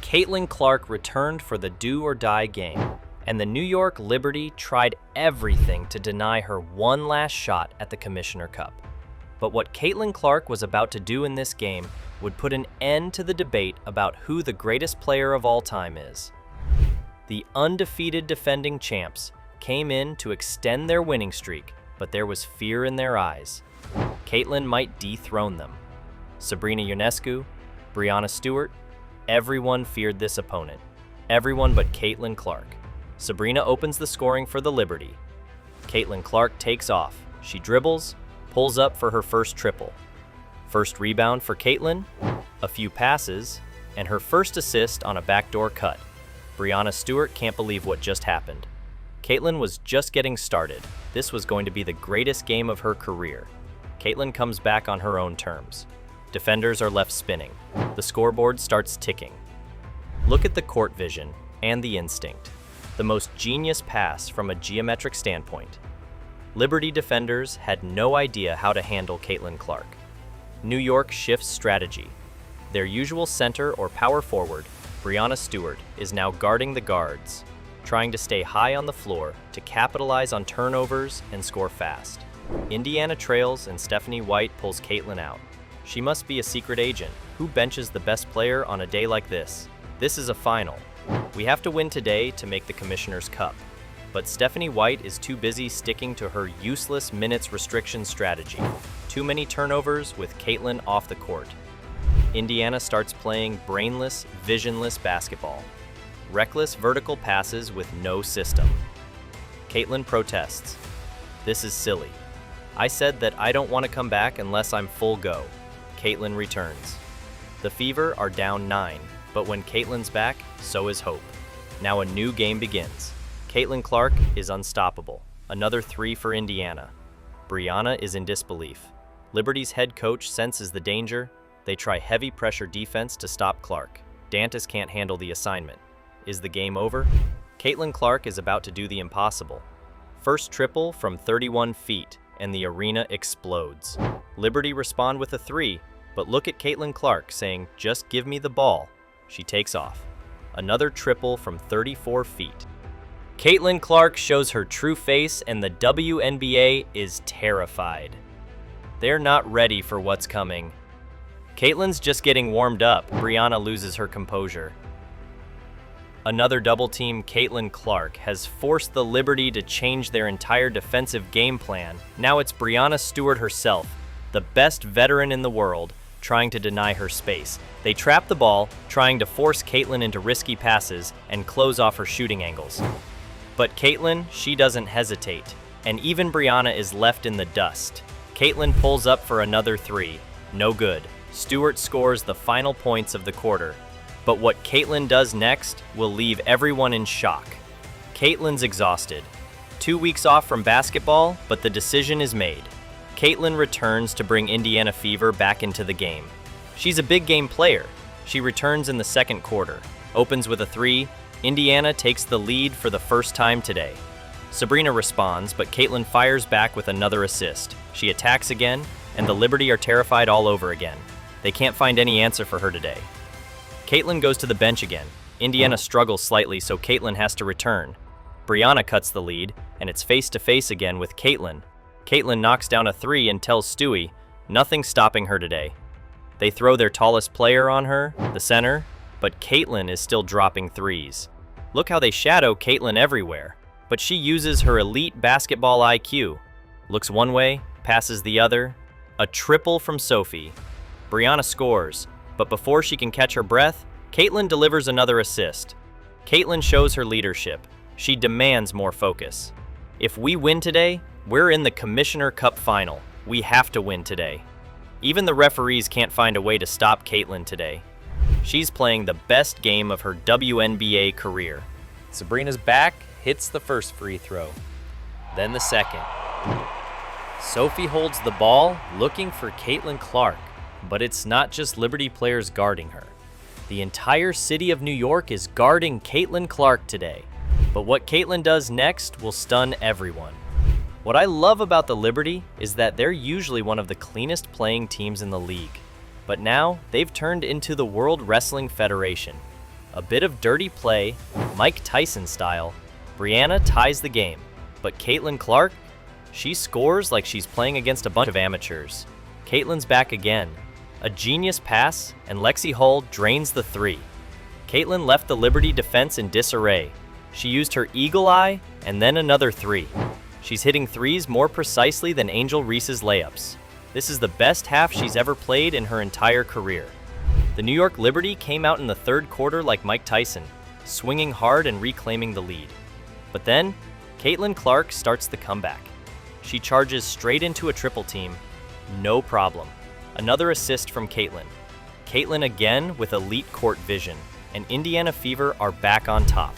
Caitlin Clark returned for the do-or-die game, and the New York Liberty tried everything to deny her one last shot at the Commissioner Cup. But what Caitlin Clark was about to do in this game would put an end to the debate about who the greatest player of all time is. The undefeated defending champs came in to extend their winning streak, but there was fear in their eyes. Caitlin might dethrone them. Sabrina Ionescu, Breanna Stewart, everyone feared this opponent. Everyone but Caitlin Clark. Sabrina opens the scoring for the Liberty. Caitlin Clark takes off. She dribbles, pulls up for her first triple. First rebound for Caitlin, a few passes, and her first assist on a backdoor cut. Breanna Stewart can't believe what just happened. Caitlin was just getting started. This was going to be the greatest game of her career. Caitlin comes back on her own terms. Defenders are left spinning. The scoreboard starts ticking. Look at the court vision and the instinct. The most genius pass from a geometric standpoint. Liberty defenders had no idea how to handle Caitlin Clark. New York shifts strategy. Their usual center or power forward, Breanna Stewart, is now guarding the guards, trying to stay high on the floor to capitalize on turnovers and score fast. Indiana trails and Stephanie White pulls Caitlin out. She must be a secret agent. Who benches the best player on a day like this? This is a final. We have to win today to make the Commissioner's Cup. But Stephanie White is too busy sticking to her useless minutes restriction strategy. Too many turnovers with Caitlin off the court. Indiana starts playing brainless, visionless basketball. Reckless vertical passes with no system. Caitlin protests. This is silly. I said that I don't want to come back unless I'm full go. Caitlin returns. The Fever are down 9, but when Caitlin's back, so is hope. Now a new game begins. Caitlin Clark is unstoppable. Another 3 for Indiana. Breanna is in disbelief. Liberty's head coach senses the danger. They try heavy pressure defense to stop Clark. Dantas can't handle the assignment. Is the game over? Caitlin Clark is about to do the impossible. First triple from 31 feet, and the arena explodes. Liberty respond with a 3, but look at Caitlin Clark saying, "Just give me the ball." She takes off. Another triple from 34 feet. Caitlin Clark shows her true face, and the WNBA is terrified. They're not ready for what's coming. Caitlin's just getting warmed up. Breanna loses her composure. Another double team. Caitlin Clark has forced the Liberty to change their entire defensive game plan. Now it's Breanna Stewart herself, the best veteran in the world, trying to deny her space. They trap the ball, trying to force Caitlin into risky passes and close off her shooting angles. But Caitlin, she doesn't hesitate, and even Breanna is left in the dust. Caitlin pulls up for another 3. No good. Stewart scores the final points of the quarter. But what Caitlin does next will leave everyone in shock. Caitlin's exhausted. 2 weeks off from basketball, but the decision is made. Caitlin returns to bring Indiana Fever back into the game. She's a big game player. She returns in the second quarter, opens with a 3. Indiana takes the lead for the first time today. Sabrina responds, but Caitlin fires back with another assist. She attacks again, and the Liberty are terrified all over again. They can't find any answer for her today. Caitlin goes to the bench again. Indiana struggles slightly, so Caitlin has to return. Breanna cuts the lead, and it's face-to-face again with Caitlin. Caitlin knocks down a 3 and tells Stewie, nothing's stopping her today. They throw their tallest player on her, the center, but Caitlin is still dropping 3s. Look how they shadow Caitlin everywhere, but she uses her elite basketball IQ. Looks one way, passes the other. A triple from Sophie. Breanna scores, but before she can catch her breath, Caitlin delivers another assist. Caitlin shows her leadership. She demands more focus. If we win today, we're in the Commissioner Cup final. We have to win today. Even the referees can't find a way to stop Caitlin today. She's playing the best game of her WNBA career. Sabrina's back, hits the first free throw. Then the second. Sophie holds the ball, looking for Caitlin Clark. But it's not just Liberty players guarding her. The entire city of New York is guarding Caitlin Clark today. But what Caitlin does next will stun everyone. What I love about the Liberty is that they're usually one of the cleanest playing teams in the league. But now, they've turned into the World Wrestling Federation. A bit of dirty play, Mike Tyson style, Brianna ties the game, but Caitlin Clark, she scores like she's playing against a bunch of amateurs. Caitlin's back again. A genius pass, and Lexi Hull drains the three. Caitlin left the Liberty defense in disarray. She used her eagle eye, and then another three. She's hitting threes more precisely than Angel Reese's layups. This is the best half she's ever played in her entire career. The New York Liberty came out in the third quarter like Mike Tyson, swinging hard and reclaiming the lead. But then, Caitlin Clark starts the comeback. She charges straight into a triple team. No problem. Another assist from Caitlin. Caitlin again with elite court vision, and Indiana Fever are back on top.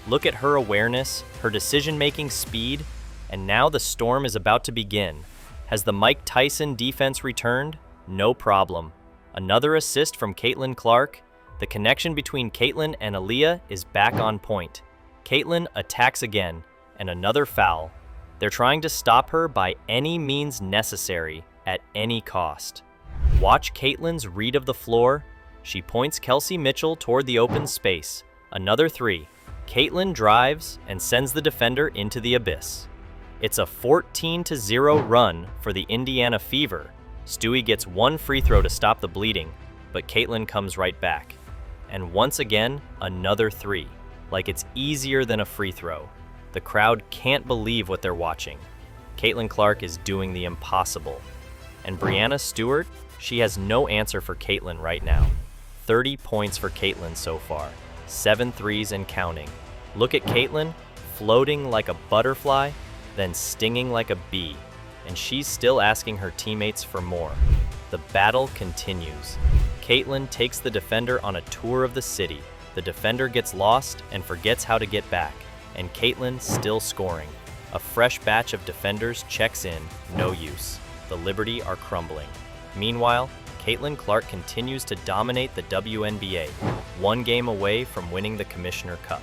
Look at her awareness, her decision-making speed, and now the storm is about to begin. Has the Mike Tyson defense returned? No problem. Another assist from Caitlin Clark. The connection between Caitlin and Aaliyah is back on point. Caitlin attacks again, and another foul. They're trying to stop her by any means necessary, at any cost. Watch Caitlin's read of the floor. She points Kelsey Mitchell toward the open space. Another three. Caitlin drives and sends the defender into the abyss. It's a 14-0 run for the Indiana Fever. Stewie gets one free throw to stop the bleeding, but Caitlin comes right back. And once again, another three. Like it's easier than a free throw. The crowd can't believe what they're watching. Caitlin Clark is doing the impossible. And Brianna Stewart, she has no answer for Caitlin right now. 30 points for Caitlin so far. 7 threes and counting. Look at Caitlin, floating like a butterfly, then stinging like a bee. And she's still asking her teammates for more. The battle continues. Caitlin takes the defender on a tour of the city. The defender gets lost and forgets how to get back. And Caitlin still scoring. A fresh batch of defenders checks in, no use. The Liberty are crumbling. Meanwhile, Caitlin Clark continues to dominate the WNBA, one game away from winning the Commissioner Cup.